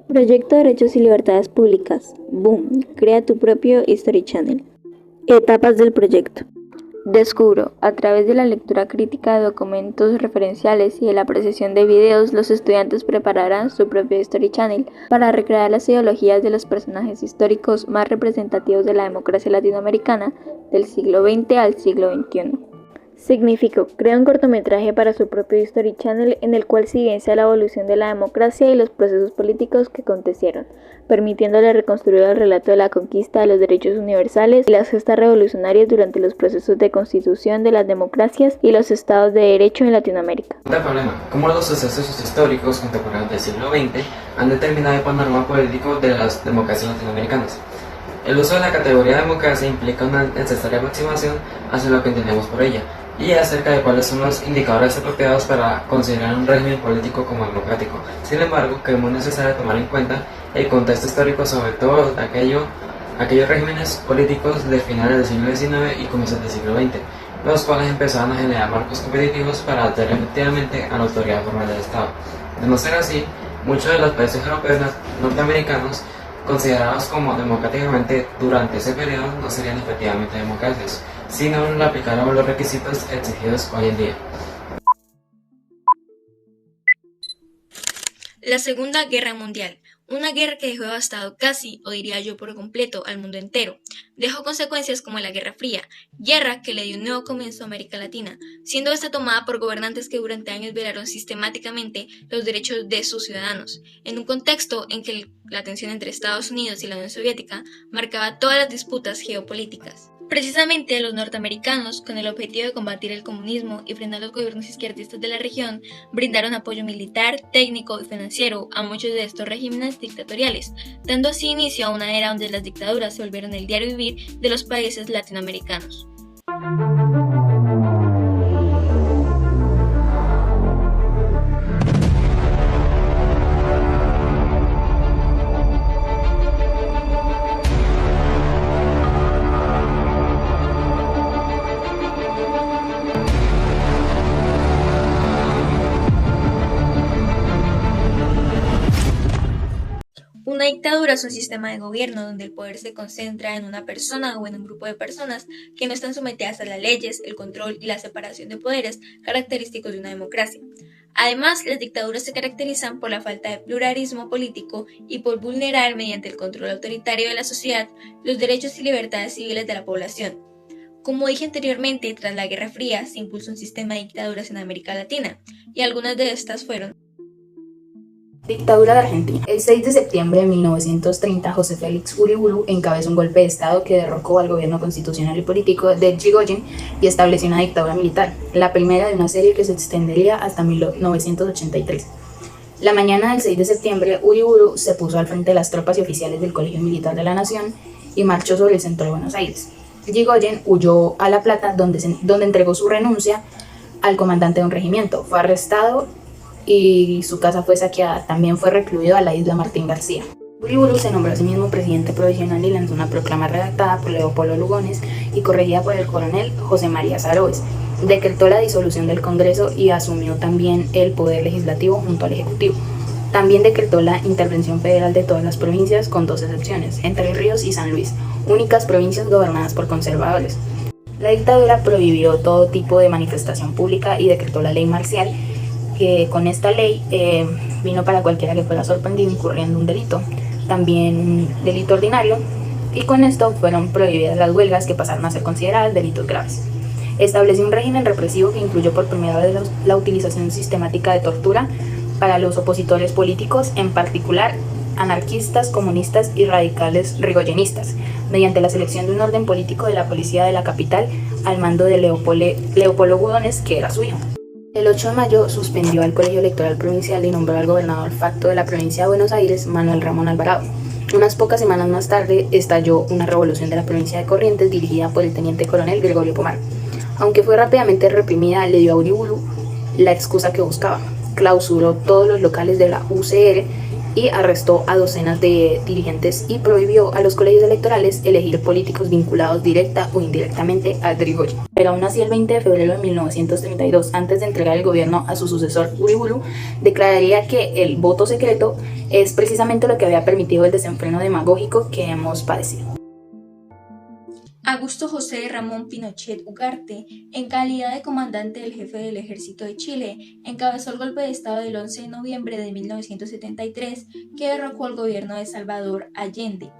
Proyecto Derechos y Libertades Públicas. Boom. Crea tu propio History Channel. Etapas del proyecto. Descubro, a través de la lectura crítica de documentos referenciales y de la apreciación de videos, los estudiantes prepararán su propio History Channel para recrear las ideologías de los personajes históricos más representativos de la democracia latinoamericana del siglo XX al siglo XXI. Significó, crea un cortometraje para su propio History Channel en el cual se evidencia la evolución de la democracia y los procesos políticos que acontecieron, permitiéndole reconstruir el relato de la conquista de los derechos universales y las gestas revolucionarias durante los procesos de constitución de las democracias y los estados de derecho en Latinoamérica. El problema, cómo los sucesos históricos contemporáneos del siglo XX han determinado el panorama político de las democracias latinoamericanas. El uso de la categoría democracia implica una necesaria aproximación hacia lo que entendemos por ella, y acerca de cuáles son los indicadores apropiados para considerar un régimen político como democrático. Sin embargo, creemos necesario tomar en cuenta el contexto histórico, sobre todo de aquellos regímenes políticos de finales del siglo XIX y comienzos del siglo XX, los cuales empezaron a generar marcos competitivos para alterar efectivamente a la autoridad formal del Estado. De no ser así, muchos de los países europeos norteamericanos considerados como democráticamente durante ese periodo no serían efectivamente democracias, si no le aplicaron los requisitos exigidos hoy en día. La Segunda Guerra Mundial, una guerra que dejó devastado casi, o diría yo por completo, al mundo entero. Dejó consecuencias como la Guerra Fría, guerra que le dio un nuevo comienzo a América Latina, siendo esta tomada por gobernantes que durante años violaron sistemáticamente los derechos de sus ciudadanos, en un contexto en que la tensión entre Estados Unidos y la Unión Soviética marcaba todas las disputas geopolíticas. Precisamente los norteamericanos, con el objetivo de combatir el comunismo y frenar los gobiernos izquierdistas de la región, brindaron apoyo militar, técnico y financiero a muchos de estos regímenes dictatoriales, dando así inicio a una era donde las dictaduras se volvieron el diario vivir de los países latinoamericanos. Una dictadura es un sistema de gobierno donde el poder se concentra en una persona o en un grupo de personas que no están sometidas a las leyes, el control y la separación de poderes característicos de una democracia. Además, las dictaduras se caracterizan por la falta de pluralismo político y por vulnerar mediante el control autoritario de la sociedad los derechos y libertades civiles de la población. Como dije anteriormente, tras la Guerra Fría se impulsó un sistema de dictaduras en América Latina, y algunas de estas fueron: Dictadura de Argentina. El 6 de septiembre de 1930, José Félix Uriburu encabezó un golpe de Estado que derrocó al gobierno constitucional y político de Yrigoyen y estableció una dictadura militar, la primera de una serie que se extendería hasta 1983. La mañana del 6 de septiembre, Uriburu se puso al frente de las tropas y oficiales del Colegio Militar de la Nación y marchó sobre el centro de Buenos Aires. Yrigoyen huyó a La Plata, donde entregó su renuncia al comandante de un regimiento. Fue arrestado y su casa fue saqueada. También fue recluido a la isla Martín García. Uriburu se nombró a sí mismo presidente provisional y lanzó una proclama redactada por Leopoldo Lugones y corregida por el coronel José María Saroves. Decretó la disolución del Congreso y asumió también el poder legislativo junto al Ejecutivo. También decretó la intervención federal de todas las provincias, con dos excepciones, Entre Ríos y San Luis, únicas provincias gobernadas por conservadores. La dictadura prohibió todo tipo de manifestación pública y decretó la ley marcial, que con esta ley vino para cualquiera que fuera sorprendido incurriendo un delito, también un delito ordinario, y con esto fueron prohibidas las huelgas, que pasaron a ser consideradas delitos graves. Estableció un régimen represivo que incluyó por primera vez la utilización sistemática de tortura para los opositores políticos, en particular anarquistas, comunistas y radicales rigoyenistas, mediante la selección de un orden político de la policía de la capital al mando de Leopoldo Lugones, que era su hijo. El 8 de mayo suspendió al Colegio Electoral Provincial y nombró al gobernador facto de la provincia de Buenos Aires, Manuel Ramón Alvarado. Unas pocas semanas más tarde estalló una revolución de la provincia de Corrientes dirigida por el teniente coronel Gregorio Pomar. Aunque fue rápidamente reprimida, le dio a Uriburu la excusa que buscaba. Clausuró todos los locales de la UCR y arrestó a docenas de dirigentes y prohibió a los colegios electorales elegir políticos vinculados directa o indirectamente a Yrigoyen. Pero aún así, el 20 de febrero de 1932, antes de entregar el gobierno a su sucesor Uriburu, declararía que el voto secreto es precisamente lo que había permitido el desenfreno demagógico que hemos padecido. Augusto José Ramón Pinochet Ugarte, en calidad de comandante del jefe del Ejército de Chile, encabezó el golpe de Estado del 11 de noviembre de 1973 que derrocó al gobierno de Salvador Allende.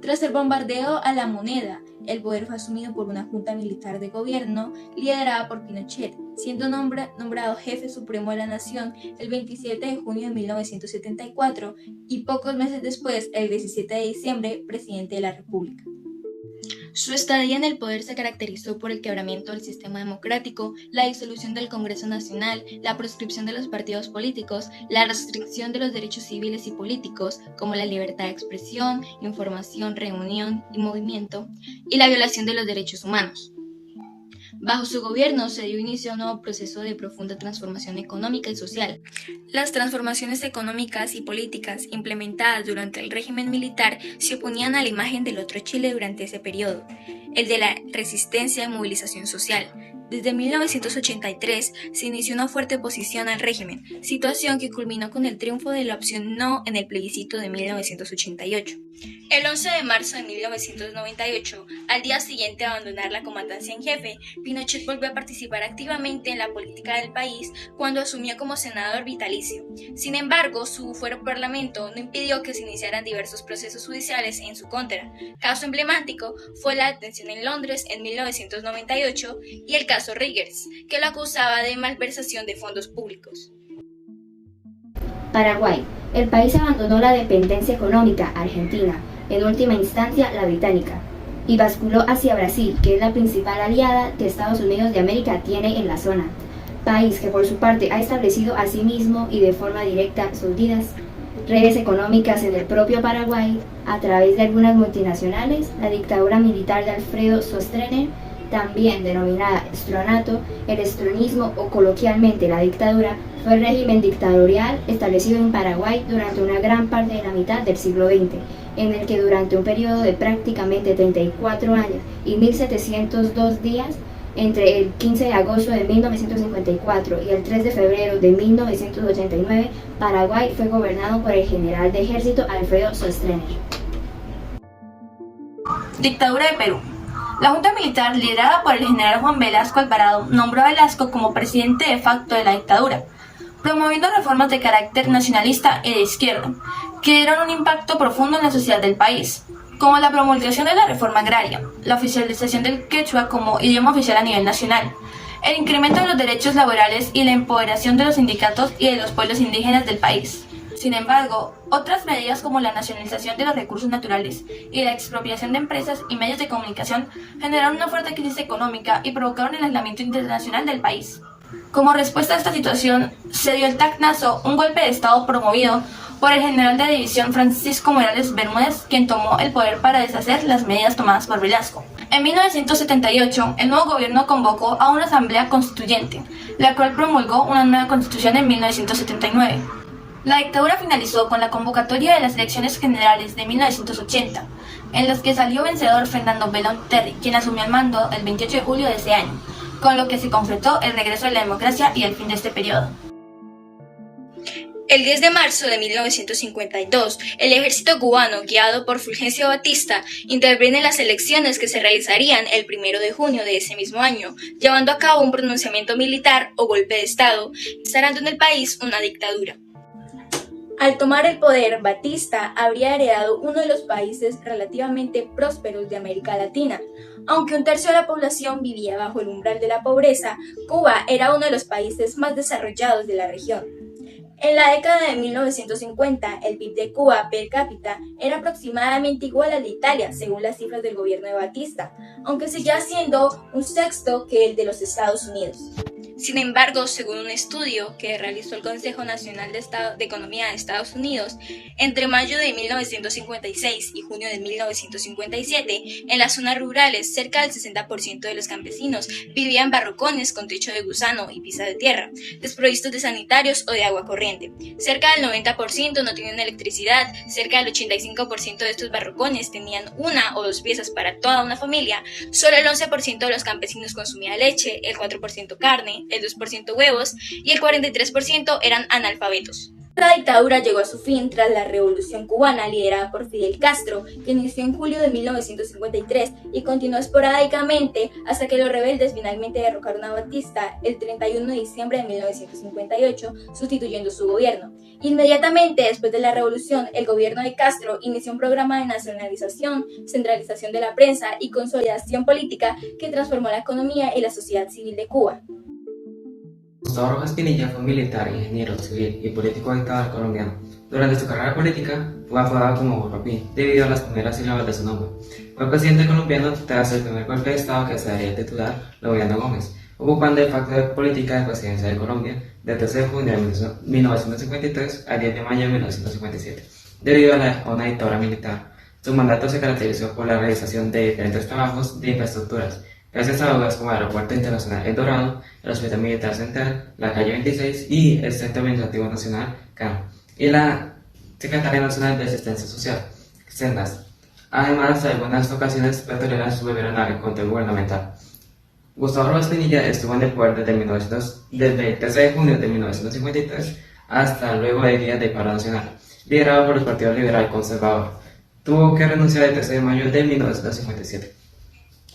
Tras el bombardeo a La Moneda, el poder fue asumido por una junta militar de gobierno liderada por Pinochet, siendo nombrado jefe supremo de la nación el 27 de junio de 1974 y pocos meses después, el 17 de diciembre, presidente de la República. Su estadía en el poder se caracterizó por el quebramiento del sistema democrático, la disolución del Congreso Nacional, la proscripción de los partidos políticos, la restricción de los derechos civiles y políticos, como la libertad de expresión, información, reunión y movimiento, y la violación de los derechos humanos. Bajo su gobierno se dio inicio a un nuevo proceso de profunda transformación económica y social. Las transformaciones económicas y políticas implementadas durante el régimen militar se oponían a la imagen del otro Chile durante ese periodo, el de la resistencia y movilización social. Desde 1983 se inició una fuerte oposición al régimen, situación que culminó con el triunfo de la opción no en el plebiscito de 1988. El 11 de marzo de 1998, al día siguiente de abandonar la comandancia en jefe, Pinochet volvió a participar activamente en la política del país cuando asumió como senador vitalicio. Sin embargo, su fuero parlamento no impidió que se iniciaran diversos procesos judiciales en su contra. Caso emblemático fue la detención en Londres en 1998 y el caso Riggers, que lo acusaba de malversación de fondos públicos. Paraguay. El país abandonó la dependencia económica argentina, en última instancia la británica, y basculó hacia Brasil, que es la principal aliada que Estados Unidos de América tiene en la zona, país que por su parte ha establecido a sí mismo y de forma directa surtidas redes económicas en el propio Paraguay a través de algunas multinacionales, la dictadura militar de Alfredo Stroessner, también denominada estronato, el estronismo o coloquialmente la dictadura, fue el régimen dictatorial establecido en Paraguay durante una gran parte de la mitad del siglo XX, en el que durante un periodo de prácticamente 34 años y 1702 días, entre el 15 de agosto de 1954 y el 3 de febrero de 1989, Paraguay fue gobernado por el general de ejército Alfredo Stroessner. Dictadura de Perú. La Junta Militar, liderada por el general Juan Velasco Alvarado, nombró a Velasco como presidente de facto de la dictadura, promoviendo reformas de carácter nacionalista y de izquierda, que dieron un impacto profundo en la sociedad del país, como la promulgación de la reforma agraria, la oficialización del quechua como idioma oficial a nivel nacional, el incremento de los derechos laborales y la empoderación de los sindicatos y de los pueblos indígenas del país. Sin embargo, otras medidas como la nacionalización de los recursos naturales y la expropiación de empresas y medios de comunicación generaron una fuerte crisis económica y provocaron el aislamiento internacional del país. Como respuesta a esta situación, se dio el Tacnazo, un golpe de Estado promovido por el general de división Francisco Morales Bermúdez, quien tomó el poder para deshacer las medidas tomadas por Velasco. En 1978, el nuevo gobierno convocó a una asamblea constituyente, la cual promulgó una nueva constitución en 1979. La dictadura finalizó con la convocatoria de las elecciones generales de 1980, en las que salió vencedor Fernando Belaúnde Terry, quien asumió el mando el 28 de julio de ese año, con lo que se concretó el regreso de la democracia y el fin de este periodo. El 10 de marzo de 1952, el ejército cubano, guiado por Fulgencio Batista, interviene en las elecciones que se realizarían el 1 de junio de ese mismo año, llevando a cabo un pronunciamiento militar o golpe de Estado, instalando en el país una dictadura. Al tomar el poder, Batista habría heredado uno de los países relativamente prósperos de América Latina. Aunque un tercio de la población vivía bajo el umbral de la pobreza, Cuba era uno de los países más desarrollados de la región. En la década de 1950, el PIB de Cuba per cápita era aproximadamente igual al de Italia, según las cifras del gobierno de Batista, aunque seguía siendo un sexto que el de los Estados Unidos. Sin embargo, según un estudio que realizó el Consejo Nacional de Economía de Estados Unidos, entre mayo de 1956 y junio de 1957, en las zonas rurales, cerca del 60% de los campesinos vivían en barracones con techo de gusano y piso de tierra, desprovistos de sanitarios o de agua corriente. Cerca del 90% no tenían electricidad, cerca del 85% de estos barracones tenían una o dos piezas para toda una familia, solo el 11% de los campesinos consumía leche, el 4% carne, el 2% huevos y el 43% eran analfabetos. La dictadura llegó a su fin tras la Revolución Cubana liderada por Fidel Castro, que inició en julio de 1953 y continuó esporádicamente hasta que los rebeldes finalmente derrocaron a Batista el 31 de diciembre de 1958, sustituyendo su gobierno. Inmediatamente después de la revolución, el gobierno de Castro inició un programa de nacionalización, centralización de la prensa y consolidación política que transformó la economía y la sociedad civil de Cuba. Gustavo Rojas Pinilla fue un militar, ingeniero civil y político dictador colombiano. Durante su carrera política fue apodado como Burro-Pi debido a las primeras sílabas de su nombre. Fue presidente colombiano tras el primer golpe de Estado que se daría el titular Laureano Gómez, ocupando el facto de política de presidencia de Colombia del 13 de junio de 1953 al 10 de mayo de 1957, debido a una dictadura militar. Su mandato se caracterizó por la realización de diferentes trabajos de infraestructuras, gracias a obras como el Aeropuerto Internacional El Dorado, el Hospital Militar Central, la Calle 26 y el Centro Administrativo Nacional, CAM, y la Secretaría Nacional de Asistencia Social, SENAS. Además, en algunas ocasiones petroleras tuvieron el control gubernamental. Gustavo Rojas Pinilla estuvo en el poder desde el 13 de junio de 1953 hasta luego de días de paro nacional, liderado por el Partido Liberal Conservador. Tuvo que renunciar el 13 de mayo de 1957.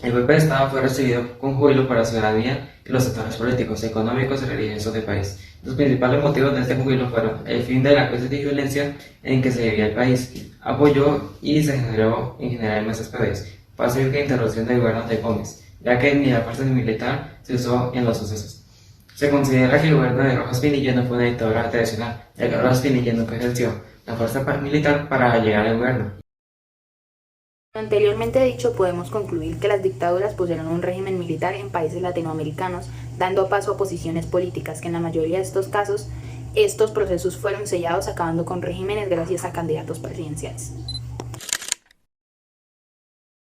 El golpe de Estado fue recibido con júbilo por la ciudadanía y los sectores políticos, económicos y religiosos del país. Los principales motivos de este júbilo fueron el fin de la crisis de violencia en que se vivía el país, apoyó y se generó en general meses previos, pacífica interrupción del gobierno de Gómez, ya que ni la fuerza ni militar se usó en los sucesos. Se considera que el gobierno de Rojas Pinilla no fue una dictadura tradicional, ya que Rojas Pinilla nunca ejerció la fuerza militar para llegar al gobierno. Lo anteriormente dicho, podemos concluir que las dictaduras pusieron un régimen militar en países latinoamericanos, dando paso a posiciones políticas que en la mayoría de estos casos, estos procesos fueron sellados acabando con regímenes gracias a candidatos presidenciales.